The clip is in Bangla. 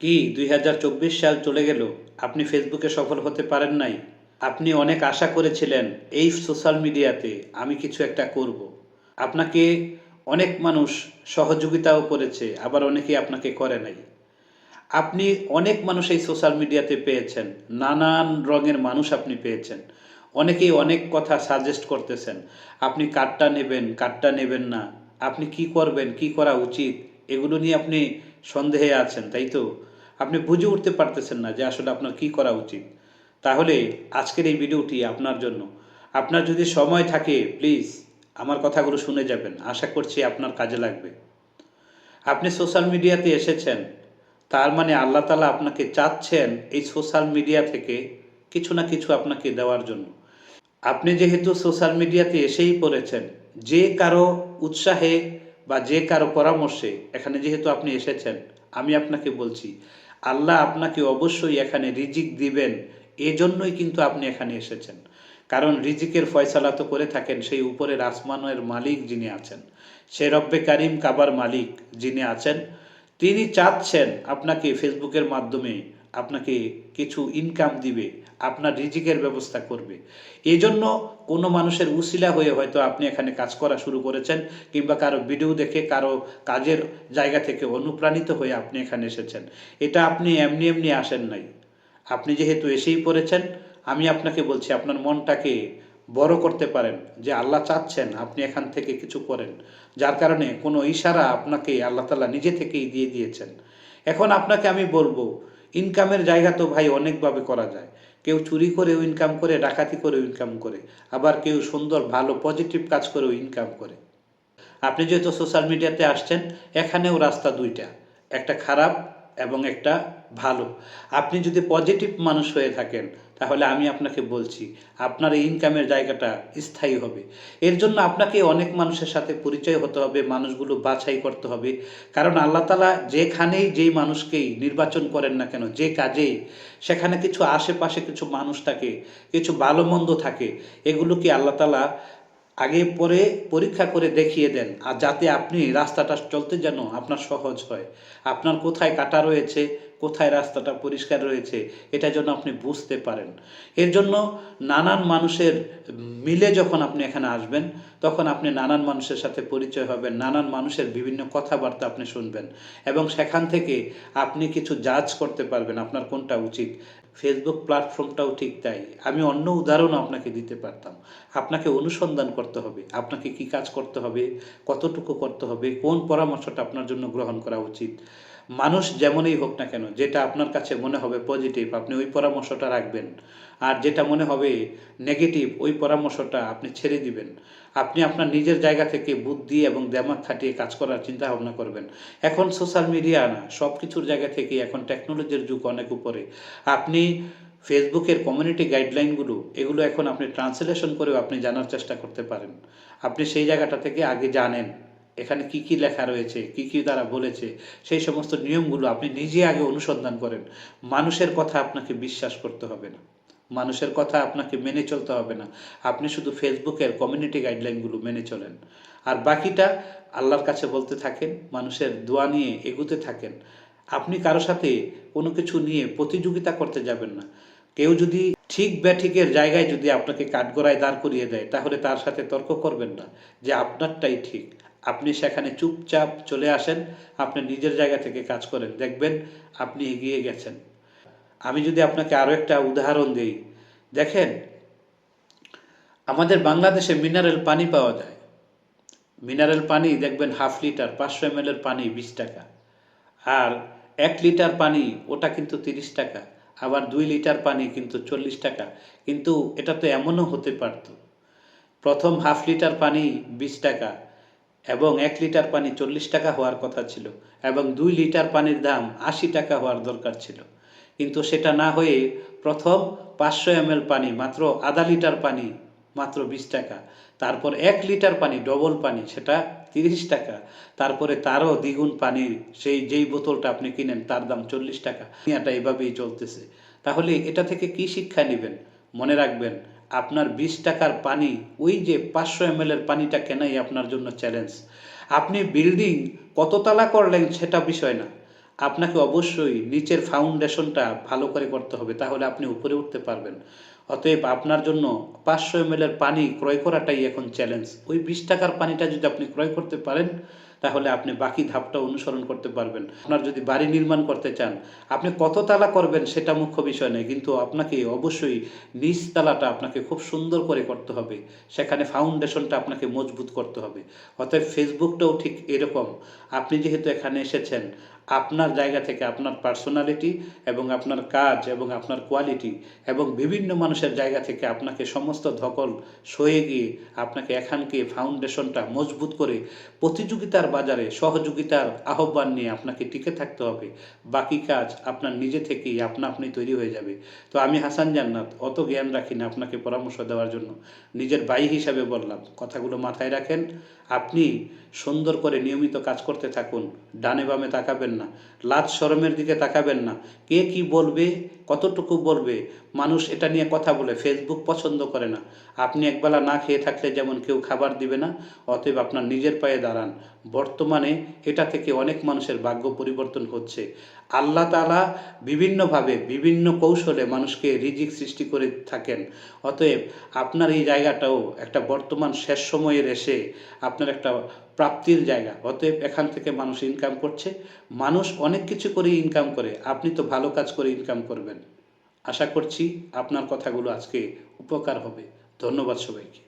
কি ২০২৪ সাল চলে গেল, আপনি ফেসবুকে সফল হতে পারেন নাই? আপনি অনেক আশা করেছিলেন এই সোশ্যাল মিডিয়াতে আমি কিছু একটা করব। আপনাকে অনেক মানুষ সহযোগিতাও করেছে, আবার অনেকেই আপনাকে করে নাই। আপনি অনেক মানুষ এই সোশ্যাল মিডিয়াতে পেয়েছেন, নানান রঙের মানুষ আপনি পেয়েছেন। অনেকেই অনেক কথা সাজেস্ট করতেছেন। আপনি কার্ডটা নেবেন, কার্ডটা নেবেন না। আপনি কি করবেন, কি করা উচিত, এগুলো নিয়ে আপনি সন্দেহে আছেন, তাই তো? আপনি বুঝে উঠতে পারতেছেন না যে আসলে আপনার কি করা উচিত। তাহলে আজকের এই ভিডিওটি আপনার জন্য। আপনার যদি সময় থাকে প্লিজ আমার কথাগুলো শুনে যাবেন। আশা করছি আপনার কাজে লাগবে। আপনি সোশ্যাল মিডিয়াতে এসেছেন, তার মানে আল্লাহ তাআলা আপনাকে চাচ্ছেন এই সোশ্যাল মিডিয়া থেকে কিছু না কিছু আপনাকে দেওয়ার জন্য। আপনি যেহেতু সোশ্যাল মিডিয়াতে এসেই পড়েছেন, যে কারো উৎসাহে বা যে কারো পরামর্শে এখানে যেহেতু আপনি এসেছেন, আমি আপনাকে বলছি আল্লাহ আপনাকে অবশ্যই এখানে রিজিক দিবেন। এজন্যই কিন্তু আপনি এখানে এসেছেন। কারণ রিজিকের ফয়সালা তো করে থাকেন সেই উপরের আসমানের মালিক যিনি আছেন, সে রব্বে কারিম কাবার মালিক যিনি আছেন, তিনি চাচ্ছেন আপনাকে ফেসবুকের মাধ্যমে আপনাকে কিছু ইনকাম দিবে, আপনার রিজিকের ব্যবস্থা করবে। এই জন্য কোনো মানুষের উসিলা হয়ে হয়তো আপনি এখানে কাজ করা শুরু করেছেন, কিংবা কারো ভিডিও দেখে কারো কাজের জায়গা থেকে অনুপ্রাণিত হয়ে আপনি এখানে এসেছেন। এটা আপনি এমনি এমনি আসেন নাই। আপনি যেহেতু এসেই পড়েছেন, আমি আপনাকে বলছি আপনার মনটাকে বড় করতে পারেন, যে আল্লাহ চাচ্ছেন আপনি এখান থেকে কিছু করেন, যার কারণে কোনো ইশারা আপনাকে আল্লাহ তাআলা নিজে থেকেই দিয়ে দিয়েছেন। এখন আপনাকে আমি বলবো, ইনকামের জায়গা তো ভাই অনেকভাবে করা যায়। কেউ চুরি করেও ইনকাম করে, ডাকাতি করেও ইনকাম করে, আবার কেউ সুন্দর ভালো পজিটিভ কাজ করেও ইনকাম করে। আপনি যেহেতু সোশ্যাল মিডিয়াতে আসছেন, এখানেও রাস্তা দুইটা, একটা খারাপ এবং একটা ভালো। আপনি যদি পজিটিভ মানুষ হয়ে থাকেন, তাহলে আমি আপনাকে বলছি আপনার এই ইনকামের জায়গাটা স্থায়ী হবে। এর জন্য আপনাকে অনেক মানুষের সাথে পরিচয় হতে হবে, মানুষগুলো বাছাই করতে হবে। কারণ আল্লাহ তাআলা যেখানেই যেই মানুষকেই নির্বাচন করেন না কেন, যে কাজেই, সেখানে কিছু আশেপাশে কিছু মানুষ থাকে, কিছু ভালো মন্দ থাকে। এগুলোকে আল্লাহ তাআলা আগে পরে পরীক্ষা করে দেখিয়ে দেন, আর যাতে আপনি রাস্তাটা চলতে যেন আপনার সহজ হয়। আপনার কোথায় কাটা রয়েছে, কোথায় রাস্তাটা পরিষ্কার রয়েছে, এটা যেন আপনি বুঝতে পারেন। এর জন্য নানান মানুষের মিলে যখন আপনি এখানে আসবেন, তখন আপনি নানান মানুষের সাথে পরিচয় হবেন, নানান মানুষের বিভিন্ন কথাবার্তা আপনি শুনবেন, এবং সেখান থেকে আপনি কিছু জাজ করতে পারবেন আপনার কোনটা উচিত। ফেসবুক প্ল্যাটফর্মটাও ঠিক তাই। আমি অন্য উদাহরণও আপনাকে দিতে পারতাম। আপনাকে অনুসন্ধান করতে হবে, আপনাকে কি কাজ করতে হবে, কতটুকু করতে হবে, কোন পরামর্শটা আপনার জন্য গ্রহণ করা উচিত। মানুষ যেমনই হোক না কেন, যেটা আপনার কাছে মনে হবে পজিটিভ আপনি ওই পরামর্শটা রাখবেন, আর যেটা মনে হবে নেগেটিভ ওই পরামর্শটা আপনি ছেড়ে দিবেন। আপনি আপনার নিজের জায়গা থেকে বুদ্ধি এবং দিমাগ খাটিয়ে কাজ করার চিন্তা ভাবনা করবেন। এখন সোশ্যাল মিডিয়া না, সব কিছুর জায়গা থেকে এখন টেকনোলজির যুগ অনেক উপরে। আপনি ফেসবুকের কমিউনিটি গাইডলাইনগুলো, এগুলো এখন আপনি ট্রান্সলেশন করেও আপনি জানার চেষ্টা করতে পারেন। আপনি সেই জায়গাটা থেকে আগে জানেন এখানে কি কি লেখা রয়েছে, কি কি তারা বলেছে, সেই সমস্ত নিয়মগুলো আপনি নিজে আগে অনুসন্ধান করেন। মানুষের কথা আপনাকে বিশ্বাস করতে হবে না, মানুষের কথা আপনাকে মেনে চলতে হবে না। আপনি শুধু ফেসবুকের কমিউনিটি গাইডলাইনগুলো মেনে চলেন, আর বাকিটা আল্লাহর কাছে বলতে থাকেন, মানুষের দোয়া নিয়ে এগুতে থাকেন। আপনি কারো সাথে কোনো কিছু নিয়ে প্রতিযোগিতা করতে যাবেন না। কেউ যদি ঠিক ব্যাঠিকের জায়গায় যদি আপনাকে কাঠগড়ায় দাঁড় করিয়ে দেয়, তাহলে তার সাথে তর্ক করবেন না যে আপনারটাই ঠিক। আপনি সেখানে চুপচাপ চলে আসেন, আপনি নিজের জায়গা থেকে কাজ করেন, দেখবেন আপনি এগিয়ে গেছেন। আমি যদি আপনাকে আরও একটা উদাহরণ দিই, দেখেন আমাদের বাংলাদেশে মিনারেল পানি পাওয়া যায়। মিনারেল পানি দেখবেন হাফ লিটার 500 ml এর পানি 20 টাকা, আর 1 লিটার পানি ওটা কিন্তু 30 টাকা, আবার 2 লিটার পানি কিন্তু 40 টাকা। কিন্তু এটা তো এমনও হতে পারত, প্রথম হাফ লিটার পানি 20 টাকা এবং 1 লিটার পানি 40 টাকা হওয়ার কথা ছিল, এবং 2 লিটার পানির দাম 80 টাকা হওয়ার দরকার ছিল। কিন্তু সেটা না হয়ে প্রথম 500 ml পানি মাত্র আধা লিটার পানি মাত্র 20 টাকা, তারপর 1 লিটার পানি ডবল পানি সেটা 30 টাকা, তারপরে তারও দ্বিগুণ পানির সেই যেই বোতলটা আপনি কিনেন তার দাম 40 টাকা। দুনিয়াটা এভাবেই চলতেছে। তাহলে এটা থেকে কি শিক্ষা নেবেন? মনে রাখবেন, আপনার 20 টাকার পানি, ওই যে 500 ml এর পানিটা কেনাই আপনার জন্য চ্যালেঞ্জ। আপনি বিল্ডিং কত তালা করলেন সেটা বিষয় না, আপনাকে অবশ্যই নিচের ফাউন্ডেশনটা ভালো করে করতে হবে, তাহলে আপনি উপরে উঠতে পারবেন। অতএব আপনার জন্য 500 এর পানি ক্রয় করাটাই এখন চ্যালেঞ্জ। ওই 20 টাকার পানিটা যদি আপনি ক্রয় করতে পারেন, তাহলে আপনি বাকি ধাপটা অনুসরণ করতে পারবেন। আপনার যদি বাড়ি নির্মাণ করতে চান, আপনি কত তালা করবেন সেটা মুখ্য বিষয় নয়, কিন্তু আপনাকে অবশ্যই নিচ তালাটা আপনাকে খুব সুন্দর করে করতে হবে। সেখানে ফাউন্ডেশনটা আপনাকে মজবুত করতে হবে। অতএব ফেসবুকটাও ঠিক এরকম। আপনি যেহেতু এখানে এসেছেন, আপনার জায়গা থেকে আপনার পার্সোনালিটি এবং আপনার কাজ এবং আপনার কোয়ালিটি এবং বিভিন্ন মানুষের জায়গা থেকে আপনাকে সমস্ত ধকল সয়ে গিয়ে আপনাকে এখানকে ফাউন্ডেশনটা মজবুত করে প্রতিযোগিতার বাজারে সহযোগিতার আহ্বান নিয়ে আপনাকে টিকে থাকতে হবে। বাকি কাজ আপনার নিজে থেকেই আপনি তৈরি হয়ে যাবে। তো আমি হাসান জান্নাত অত জ্ঞান রাখি না আপনাকে পরামর্শ দেওয়ার জন্য, নিজের ভাই হিসাবে বললাম। কথাগুলো মাথায় রাখেন। আপনি সুন্দর করে নিয়মিত কাজ করতে থাকুন, ডানে বামে তাকাবেন না, লাজ শরমের দিকে তাকাবেন না। কে কি বলবে, কতটুকু বলবে, মানুষ এটা নিয়ে কথা বলে, ফেসবুক পছন্দ করে না। আপনি একবেলা না খেয়ে থাকলে যেমন কেউ খাবার দিবে না, অতএব আপনার নিজের পায়ে দাঁড়ান। বর্তমানে এটা থেকে অনেক মানুষের ভাগ্য পরিবর্তন হচ্ছে। আল্লাহ তাআলা বিভিন্নভাবে বিভিন্ন কৌশলে মানুষকে রিজিক সৃষ্টি করে থাকেন। অতএব আপনার এই জায়গাটাও একটা বর্তমান শেষ সময়ের এসে আপনার একটা প্রাপ্তির জায়গা। অতএব এখান থেকে মানুষ ইনকাম করছে। মানুষ অনেক কিছু করে ইনকাম করে, আপনি তো ভালো কাজ করে ইনকাম করবেন। আশা করছি আপনার কথাগুলো আজকে উপকার হবে। ধন্যবাদ সবাইকে।